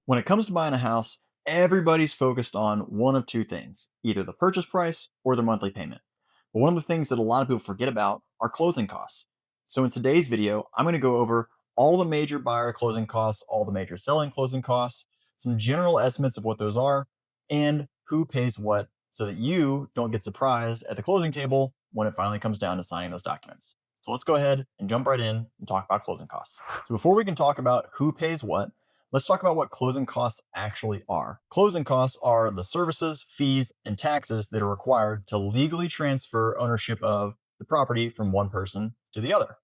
When it comes to buying a house, everybody's focused on one of two things, either the purchase price or their monthly payment. But one of the things that a lot of people forget about are closing costs. So in today's video, I'm going to go over all the major buyer closing costs, all the major selling closing costs, some general estimates of what those are, and who pays what so that you don't get surprised at the closing table when it finally comes down to signing those documents. So let's go ahead and jump right in and talk about closing costs. So before we can talk about who pays what, let's talk about what closing costs actually are. Closing costs are the services, fees, and taxes that are required to legally transfer ownership of the property from one person to the other.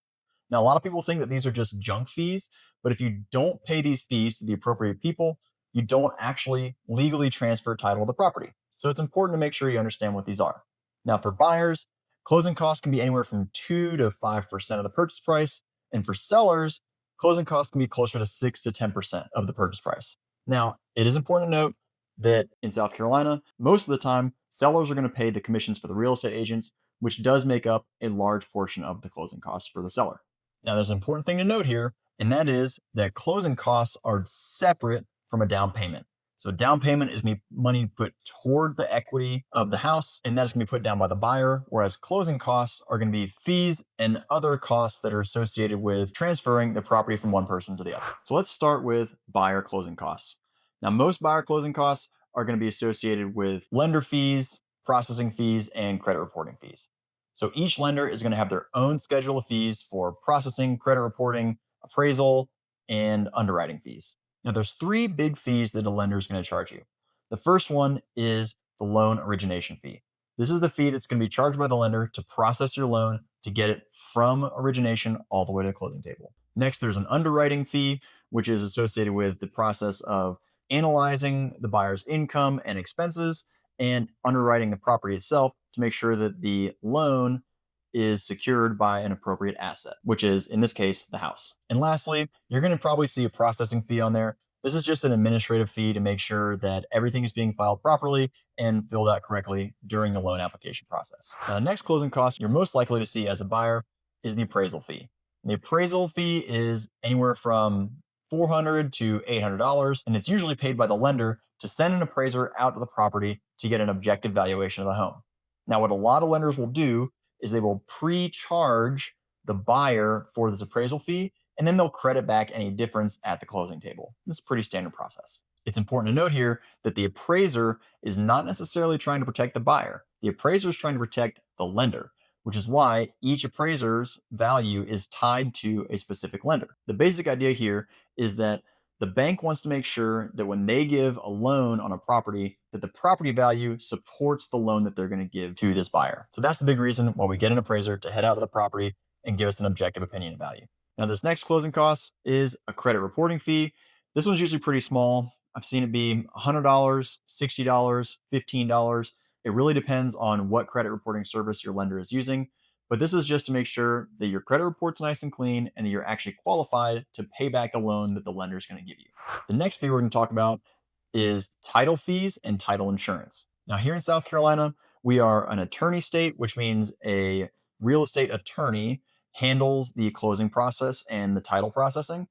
Now, a lot of people think that these are just junk fees, but if you don't pay these fees to the appropriate people, you don't actually legally transfer title of the property. So it's important to make sure you understand what these are. Now, for buyers, closing costs can be anywhere from 2 to 5% of the purchase price. And for sellers, closing costs can be closer to 6 to 10% of the purchase price. Now, it is important to note that in South Carolina, most of the time, sellers are going to pay the commissions for the real estate agents, which does make up a large portion of the closing costs for the seller. Now, there's an important thing to note here, and that is that closing costs are separate from a down payment. So down payment is money put toward the equity of the house, and that's going to be put down by the buyer, whereas closing costs are going to be fees and other costs that are associated with transferring the property from one person to the other. So let's start with buyer closing costs. Now, most buyer closing costs are going to be associated with lender fees, processing fees, and credit reporting fees. So each lender is going to have their own schedule of fees for processing, credit reporting, appraisal, and underwriting fees. Now, there's three big fees that a lender is going to charge you. The first one is the loan origination fee. This is the fee that's going to be charged by the lender to process your loan to get it from origination all the way to the closing table. Next, there's an underwriting fee, which is associated with the process of analyzing the buyer's income and expenses and underwriting the property itself to make sure that the loan is secured by an appropriate asset, which is, in this case, the house. And lastly, you're going to probably see a processing fee on there. This is just an administrative fee to make sure that everything is being filed properly and filled out correctly during the loan application process. Now, the next closing cost you're most likely to see as a buyer is the appraisal fee. And the appraisal fee is anywhere from $400 to $800, and it's usually paid by the lender to send an appraiser out to the property to get an objective valuation of the home. Now, what a lot of lenders will do is they will pre-charge the buyer for this appraisal fee, and then they'll credit back any difference at the closing table. This is a pretty standard process. It's important to note here that the appraiser is not necessarily trying to protect the buyer. The appraiser is trying to protect the lender, which is why each appraiser's value is tied to a specific lender. The basic idea here is that the bank wants to make sure that when they give a loan on a property, that the property value supports the loan that they're going to give to this buyer. So that's the big reason why we get an appraiser to head out to the property and give us an objective opinion of value. Now, this next closing cost is a credit reporting fee. This one's usually pretty small. I've seen it be $100, $60, $15. It really depends on what credit reporting service your lender is using. But this is just to make sure that your credit report's nice and clean and that you're actually qualified to pay back the loan that the lender is going to give you. The next fee we're going to talk about is title fees and title insurance. Now, here in South Carolina, we are an attorney state, which means a real estate attorney handles the closing process and the title processing.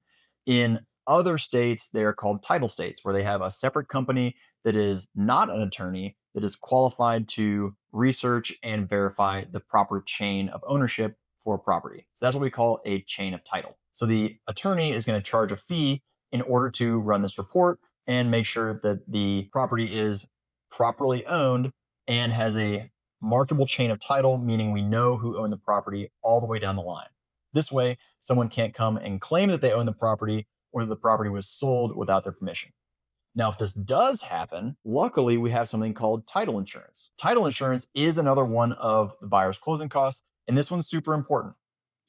In other states, they are called title states, where they have a separate company that is not an attorney that is qualified to research and verify the proper chain of ownership for a property. So that's what we call a chain of title. So the attorney is going to charge a fee in order to run this report and make sure that the property is properly owned and has a marketable chain of title, meaning we know who owned the property all the way down the line. This way, someone can't come and claim that they own the property or that the property was sold without their permission. Now, if this does happen, luckily we have something called title insurance. Title insurance is another one of the buyer's closing costs, and this one's super important.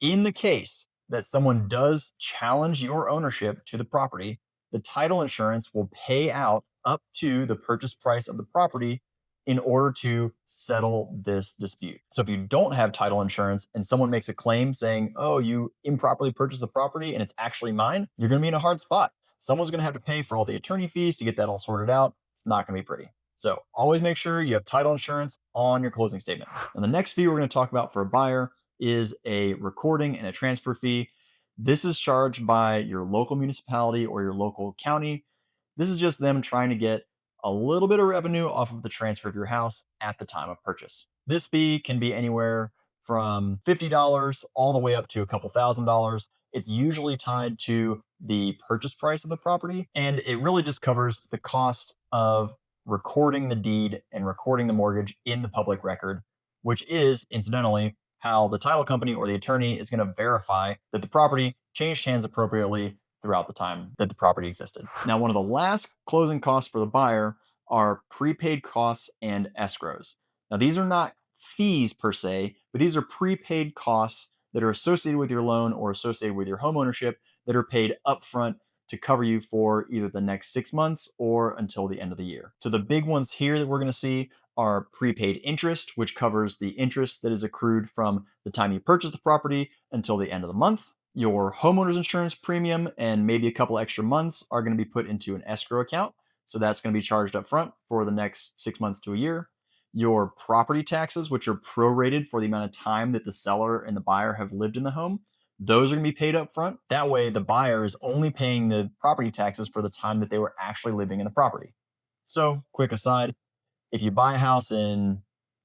In the case that someone does challenge your ownership to the property, the title insurance will pay out up to the purchase price of the property in order to settle this dispute. So if you don't have title insurance and someone makes a claim saying, oh, you improperly purchased the property and it's actually mine, you're going to be in a hard spot. Someone's going to have to pay for all the attorney fees to get that all sorted out. It's not going to be pretty. So always make sure you have title insurance on your closing statement. And the next fee we're going to talk about for a buyer is a recording and a transfer fee. This is charged by your local municipality or your local county. This is just them trying to get a little bit of revenue off of the transfer of your house at the time of purchase. This fee can be anywhere from $50 all the way up to a couple $1,000s. It's usually tied to the purchase price of the property, and it really just covers the cost of recording the deed and recording the mortgage in the public record, which is incidentally how the title company or the attorney is going to verify that the property changed hands appropriately throughout the time that the property existed. Now, one of the last closing costs for the buyer are prepaid costs and escrows. Now, these are not fees per se, but these are prepaid costs that are associated with your loan or associated with your home ownership that are paid upfront to cover you for either the next 6 months or until the end of the year. So the big ones here that we're going to see are prepaid interest, which covers the interest that is accrued from the time you purchase the property until the end of the month. Your homeowner's insurance premium and maybe a couple extra months are going to be put into an escrow account. So that's going to be charged up front for the next 6 months to a year. Your property taxes, which are prorated for the amount of time that the seller and the buyer have lived in the home, those are going to be paid up front. That way, the buyer is only paying the property taxes for the time that they were actually living in the property. So, quick aside, if you buy a house in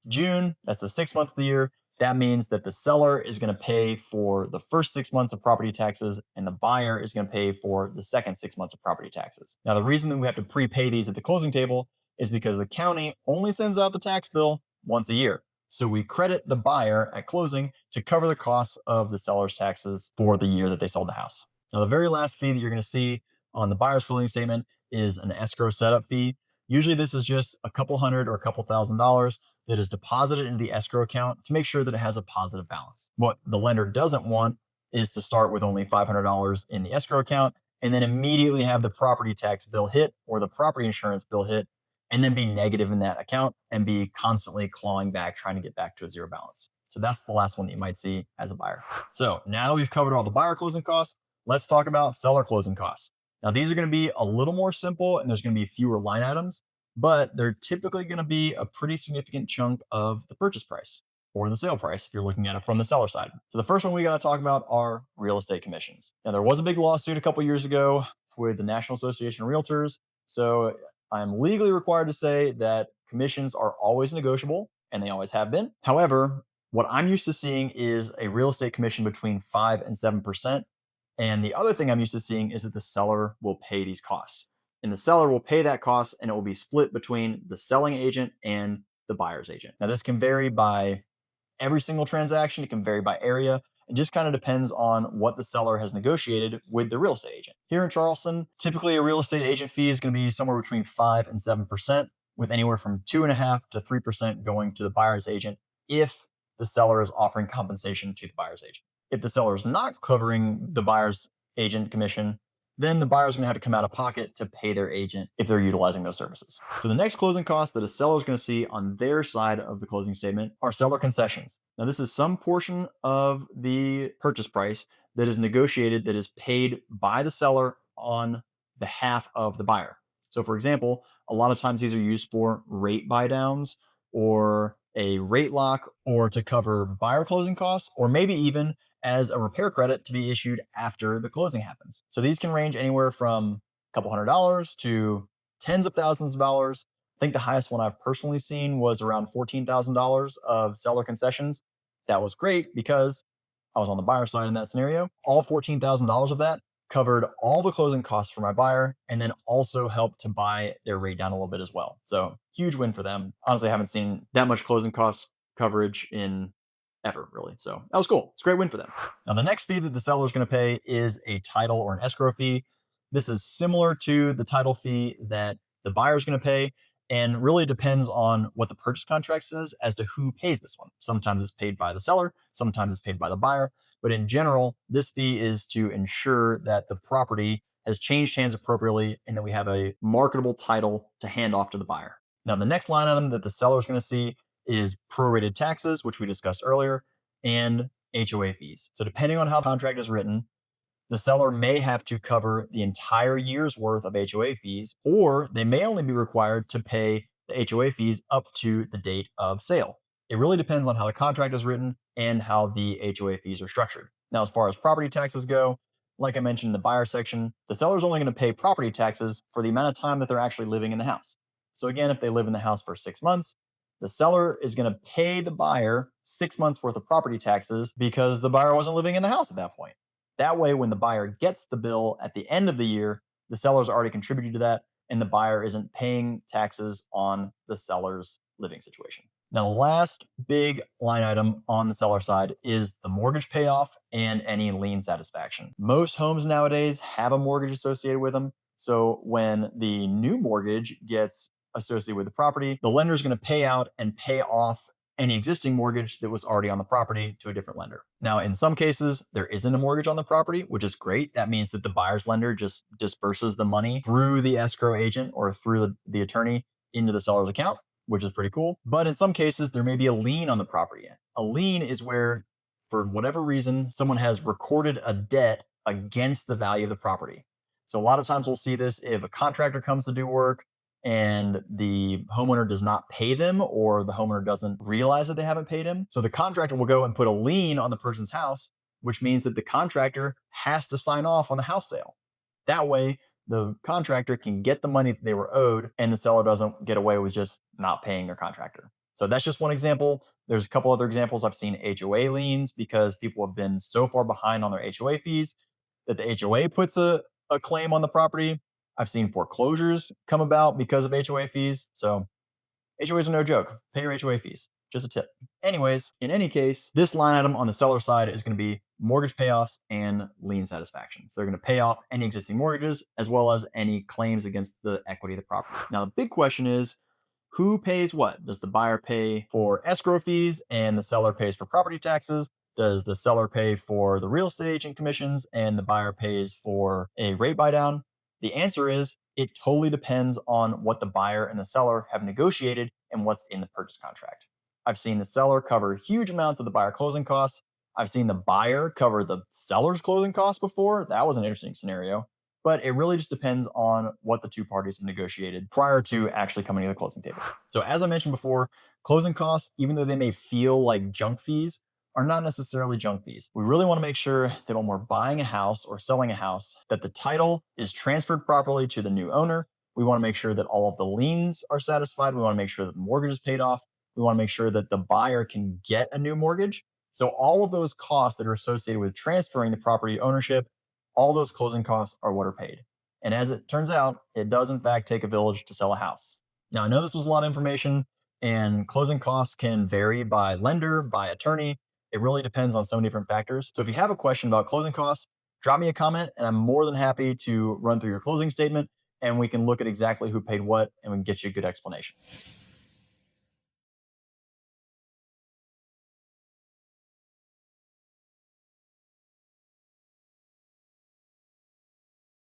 June, that's the 6th month of the year. That means that the seller is going to pay for the first 6 months of property taxes, and the buyer is going to pay for the second 6 months of property taxes. Now, the reason that we have to prepay these at the closing table is because the county only sends out the tax bill once a year. So we credit the buyer at closing to cover the costs of the seller's taxes for the year that they sold the house. Now, the very last fee that you're going to see on the buyer's closing statement is an escrow setup fee. Usually this is just a couple hundred or a couple $1,000s that is deposited into the escrow account to make sure that it has a positive balance. What the lender doesn't want is to start with only $500 in the escrow account and then immediately have the property tax bill hit or the property insurance bill hit and then be negative in that account and be constantly clawing back, trying to get back to a zero balance. So that's the last one that you might see as a buyer. So now that we've covered all the buyer closing costs, let's talk about seller closing costs. Now, these are going to be a little more simple and there's going to be fewer line items, but they're typically going to be a pretty significant chunk of the purchase price or the sale price if you're looking at it from the seller side. So the first one we got to talk about are real estate commissions. Now, there was a big lawsuit a couple years ago with the National Association of Realtors. So I'm legally required to say that commissions are always negotiable and they always have been. However, what I'm used to seeing is a real estate commission between 5 and 7%. And the other thing I'm used to seeing is that the seller will pay these costs. And the seller will pay that cost and it will be split between the selling agent and the buyer's agent. Now, this can vary by every single transaction. It can vary by area. It just kind of depends on what the seller has negotiated with the real estate agent. Here in Charleston, typically a real estate agent fee is going to be somewhere between 5 and 7%, with anywhere from 2.5% to 3% going to the buyer's agent if the seller is offering compensation to the buyer's agent. If the seller is not covering the buyer's agent commission, then the buyer's going to have to come out of pocket to pay their agent if they're utilizing those services. So the next closing cost that a seller is going to see on their side of the closing statement are seller concessions. Now, this is some portion of the purchase price that is negotiated that is paid by the seller on behalf of the buyer. So for example, a lot of times these are used for rate buy downs or a rate lock or to cover buyer closing costs, or maybe even as a repair credit to be issued after the closing happens. So these can range anywhere from a couple $100s to tens of thousands of dollars. I think the highest one I've personally seen was around $14,000 of seller concessions. That was great because I was on the buyer side in that scenario. All $14,000 of that covered all the closing costs for my buyer and then also helped to buy their rate down a little bit as well. So huge win for them. Honestly, I haven't seen that much closing cost coverage in ever, really. So that was cool. It's a great win for them. Now, the next fee that the seller is going to pay is a title or an escrow fee. This is similar to the title fee that the buyer is going to pay and really depends on what the purchase contract says as to who pays this one. Sometimes it's paid by the seller, sometimes it's paid by the buyer. But in general, this fee is to ensure that the property has changed hands appropriately and that we have a marketable title to hand off to the buyer. Now, the next line item that the seller is going to see is prorated taxes, which we discussed earlier, and HOA fees. So depending on how the contract is written, the seller may have to cover the entire year's worth of HOA fees, or they may only be required to pay the HOA fees up to the date of sale. It really depends on how the contract is written and how the HOA fees are structured. Now, as far as property taxes go, Like I mentioned in the buyer section, the seller's only going to pay property taxes for the amount of time that they're actually living in the house. So again, if they live in the house for 6 months, the seller is going to pay the buyer 6 months worth of property taxes because the buyer wasn't living in the house at that point. That way, when the buyer gets the bill at the end of the year, the seller's already contributed to that and the buyer isn't paying taxes on the seller's living situation. Now, the last big line item on the seller side is the mortgage payoff and any lien satisfaction. Most homes nowadays have a mortgage associated with them. So when the new mortgage gets associated with the property, the lender is going to pay out and pay off any existing mortgage that was already on the property to a different lender. Now, in some cases, there isn't a mortgage on the property, which is great. That means that the buyer's lender just disperses the money through the escrow agent or through the attorney into the seller's account, which is pretty cool. But in some cases, there may be a lien on the property. A lien is where, for whatever reason, someone has recorded a debt against the value of the property. So a lot of times we'll see this if a contractor comes to do work and the homeowner does not pay them or the homeowner doesn't realize that they haven't paid him. So the contractor will go and put a lien on the person's house, which means that the contractor has to sign off on the house sale. That way, the contractor can get the money that they were owed and the seller doesn't get away with just not paying their contractor. So that's just one example. There's a couple other examples. I've seen HOA liens because people have been so far behind on their HOA fees that the HOA puts a claim on the property. I've seen foreclosures come about because of HOA fees. So HOAs are no joke. Pay your HOA fees. Just a tip. Anyways, in any case, this line item on the seller side is going to be mortgage payoffs and lien satisfaction. So they're going to pay off any existing mortgages as well as any claims against the equity of the property. Now, the big question is, who pays what? Does the buyer pay for escrow fees and the seller pays for property taxes? Does the seller pay for the real estate agent commissions and the buyer pays for a rate buy down? The answer is it totally depends on what the buyer and the seller have negotiated and what's in the purchase contract. I've seen the seller cover huge amounts of the buyer closing costs. I've seen the buyer cover the seller's closing costs before. That was an interesting scenario. But it really just depends on what the two parties have negotiated prior to actually coming to the closing table. So as I mentioned before, closing costs, even though they may feel like junk fees, are not necessarily junk fees. We really want to make sure that when we're buying a house or selling a house, that the title is transferred properly to the new owner. We want to make sure that all of the liens are satisfied. We want to make sure that the mortgage is paid off. We want to make sure that the buyer can get a new mortgage. So all of those costs that are associated with transferring the property ownership, all those closing costs are what are paid. And as it turns out, it does in fact take a village to sell a house. Now, I know this was a lot of information and closing costs can vary by lender, by attorney. It really depends on so many different factors. So if you have a question about closing costs, drop me a comment and I'm more than happy to run through your closing statement and we can look at exactly who paid what and we can get you a good explanation.